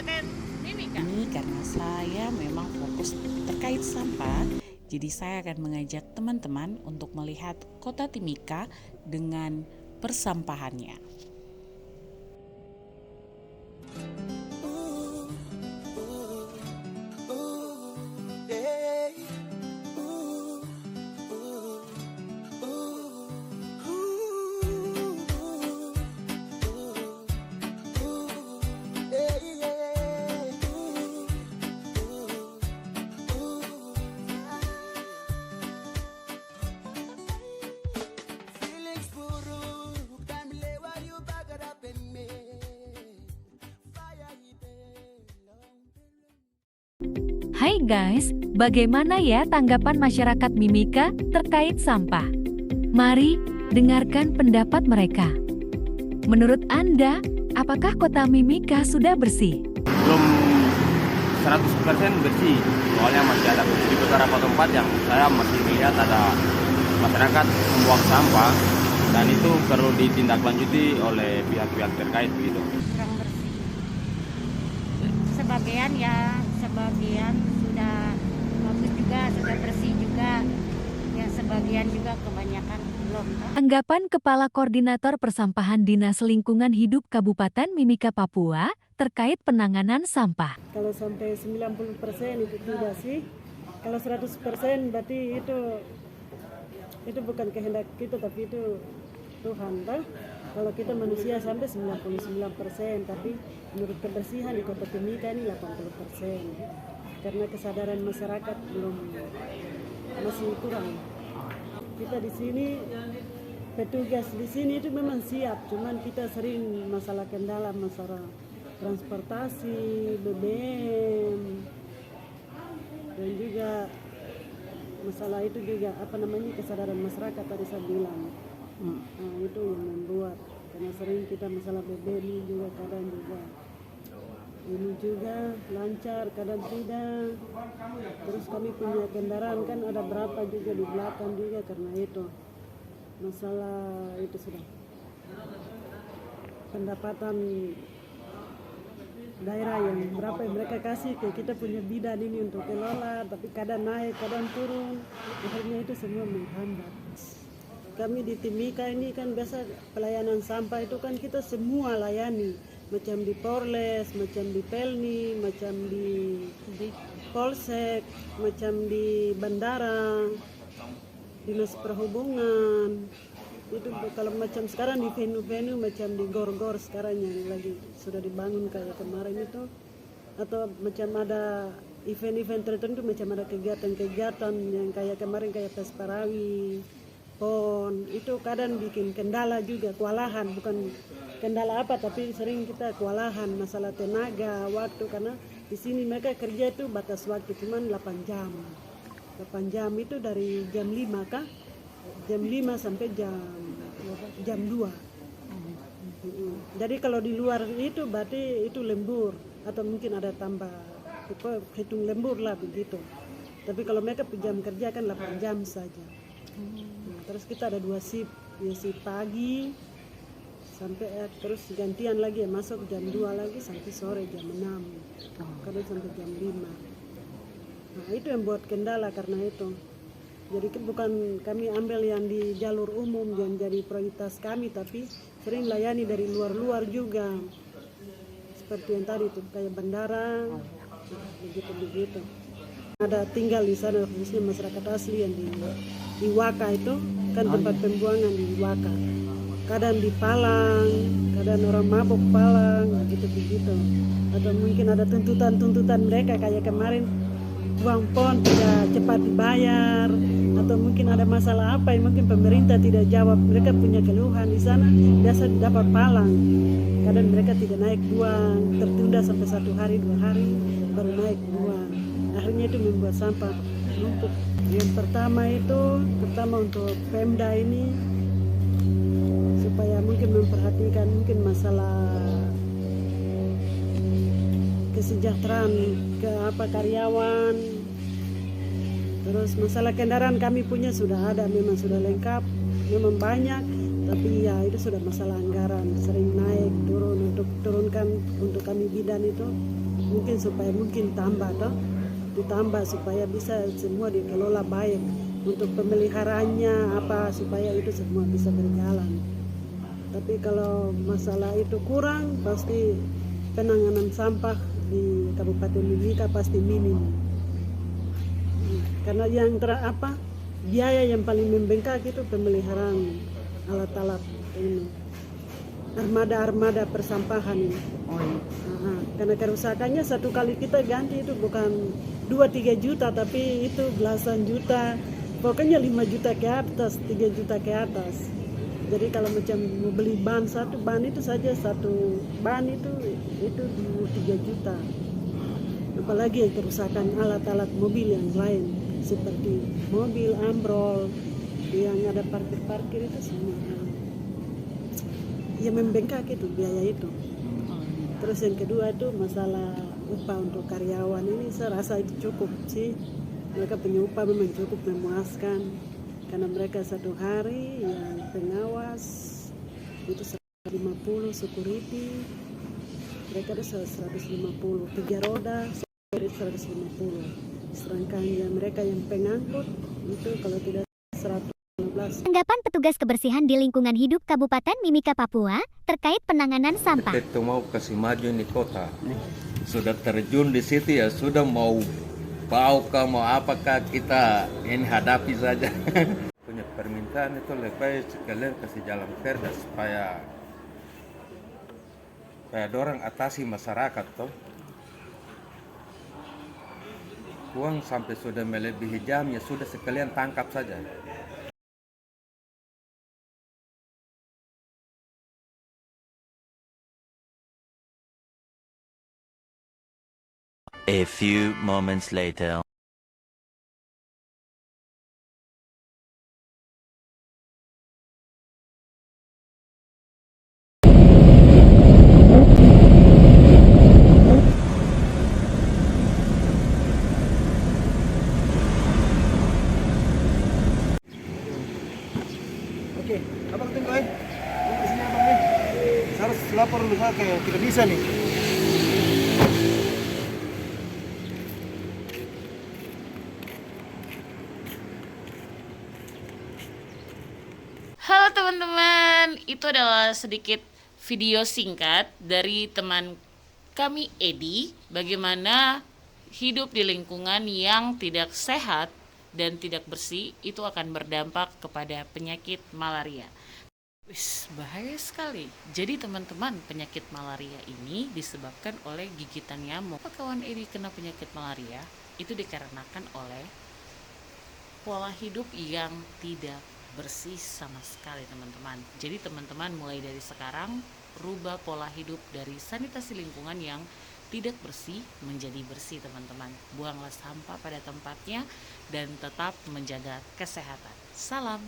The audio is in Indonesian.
pakai mimika? Ini karena saya memang fokus terkait sampah, jadi saya akan mengajak teman-teman untuk melihat kota Timika dengan persampahannya. Hai guys, bagaimana ya tanggapan masyarakat Mimika terkait sampah? Mari dengarkan pendapat mereka. Menurut Anda, apakah kota Mimika sudah bersih? Belum 100% bersih, soalnya masih ada di beberapa tempat yang saya masih melihat ada masyarakat membuang sampah dan itu perlu ditindaklanjuti oleh pihak-pihak terkait begitu. Kurang bersih. Sebagian sudah bagus juga, sudah bersih juga. Ya sebagian juga kebanyakan belum. Anggapan Kepala Koordinator Persampahan Dinas Lingkungan Hidup Kabupaten Mimika, Papua terkait penanganan sampah. Kalau sampai 90% itu tidak sih. Kalau 100% berarti itu bukan kehendak kita, tapi itu Tuhan, toh. Kalau kita manusia sampai 99%, tapi menurut kebersihan di Kota Timika ini 80%. Karena kesadaran masyarakat masih kurang. Kita di sini, petugas di sini itu memang siap, cuman kita sering masalah kendala, masalah transportasi, BBM, dan juga masalah itu juga kesadaran masyarakat tadi saya bilang. Nah, itu yang membuat, karena sering kita masalah BBM juga kadang juga ini juga lancar, kadang tidak. Terus kami punya kendaraan kan ada berapa juga di belakang juga, karena itu masalah itu sudah pendapatan daerah yang berapa yang mereka kasih ke kita punya bidan ini untuk kelola, tapi kadang naik, kadang turun, akhirnya itu semua menghambat. Kami di Timika ini kan biasa pelayanan sampah itu kan kita semua layani, macam di Polres, macam di Pelni, macam di Polsek, macam di bandara, dinas perhubungan. Itu kalau macam sekarang di venue-venue macam di Gor-Gor sekarang yang lagi sudah dibangun kayak kemarin itu, atau macam ada event-event tertentu, macam ada kegiatan-kegiatan yang kayak kemarin kayak Pesparawi, PON, itu kadang bikin kendala juga, kewalahan, bukan kendala apa tapi sering kita kewalahan masalah tenaga, waktu, karena di sini mereka kerja itu batas waktu cuma 8 jam. 8 jam itu dari jam 5 kah? Jam 5 sampai jam 2. Jadi kalau di luar itu berarti itu lembur atau mungkin ada tambah, hitung lembur lah begitu. Tapi kalau mereka jam kerja kan 8 jam saja. Terus kita ada 2 shift, ya shift pagi sampai terus gantian lagi ya, masuk jam 2 lagi sampai sore jam 6, kadang sampai jam 5. Nah itu yang buat kendala karena itu. Jadi bukan kami ambil yang di jalur umum yang jadi prioritas kami, tapi sering layani dari luar-luar juga. Seperti yang tadi itu kayak bandara, begitu-begitu. Ada tinggal di sana khususnya masyarakat asli yang di Waka itu kan tempat pembuangan di Waka. Kadang di Palang, kadang orang mabuk Palang, begitu-begitu. Atau mungkin ada tuntutan-tuntutan mereka kayak kemarin uang PON tidak cepat dibayar, atau mungkin ada masalah apa yang mungkin pemerintah tidak jawab. Mereka punya keluhan di sana, biasa dapat Palang. Kadang mereka tidak naik uang, tertunda sampai 1 hari 2 hari baru naik uang. Akhirnya itu membuat sampah numpuk. Yang pertama untuk Pemda ini supaya mungkin memperhatikan mungkin masalah kesejahteraan karyawan. Terus masalah kendaraan kami punya sudah ada, memang sudah lengkap, memang banyak, tapi ya itu sudah masalah anggaran, sering naik turun untuk turunkan untuk kami bidan itu mungkin supaya tambah toh, ditambah supaya bisa semua dikelola baik untuk pemeliharaannya apa supaya itu semua bisa berjalan. Tapi kalau masalah itu kurang, pasti penanganan sampah di Kabupaten Mimika pasti minim. Karena yang biaya yang paling membengkak itu pemeliharaan alat-alat ini, armada persampahan ini. Karena kerusakannya satu kali kita ganti itu bukan 2-3 juta, tapi itu belasan juta, pokoknya 5 juta ke atas, 3 juta ke atas. Jadi kalau macam mau beli satu ban itu saja, satu ban itu 3 juta. Apalagi yang kerusakan alat-alat mobil yang lain seperti mobil ambrol yang ada parkir itu semua. Ya membengkak itu biaya itu. Terus yang kedua itu masalah upah untuk karyawan ini saya rasa itu cukup sih. Mereka punya upah memang cukup memuaskan karena mereka satu hari yang pengawas itu 150, security mereka itu 150, 3 roda 150. Sedangkan yang mereka yang pengangkut itu kalau tidak 115. Tanggapan petugas kebersihan di lingkungan hidup Kabupaten Mimika, Papua terkait penanganan sampah. Itu mau kasih maju ini kota, sudah terjun di situ ya sudah mau bau kah mau apakah kita ini hadapi saja. Punya permintaan itu lebih sekalian kasih jalan perda supaya dorang atasi masyarakat toh. Uang sampai sudah melebihi jam ya sudah sekalian tangkap saja. A few moments later. Oke, abang tunggu di sini abang nih. Saya harus lapor dulu saya kayak tidak bisa nih. Halo teman-teman, itu adalah sedikit video singkat dari teman kami Edi, bagaimana hidup di lingkungan yang tidak sehat dan tidak bersih itu akan berdampak kepada penyakit malaria. Wis, bahaya sekali. Jadi teman-teman, penyakit malaria ini disebabkan oleh gigitan nyamuk. Apa kawan Edi kena penyakit malaria? Itu dikarenakan oleh pola hidup yang tidak bersih sama sekali teman-teman. Jadi teman-teman mulai dari sekarang rubah pola hidup dari sanitasi lingkungan yang tidak bersih menjadi bersih teman-teman. Buanglah sampah pada tempatnya dan tetap menjaga kesehatan. Salam.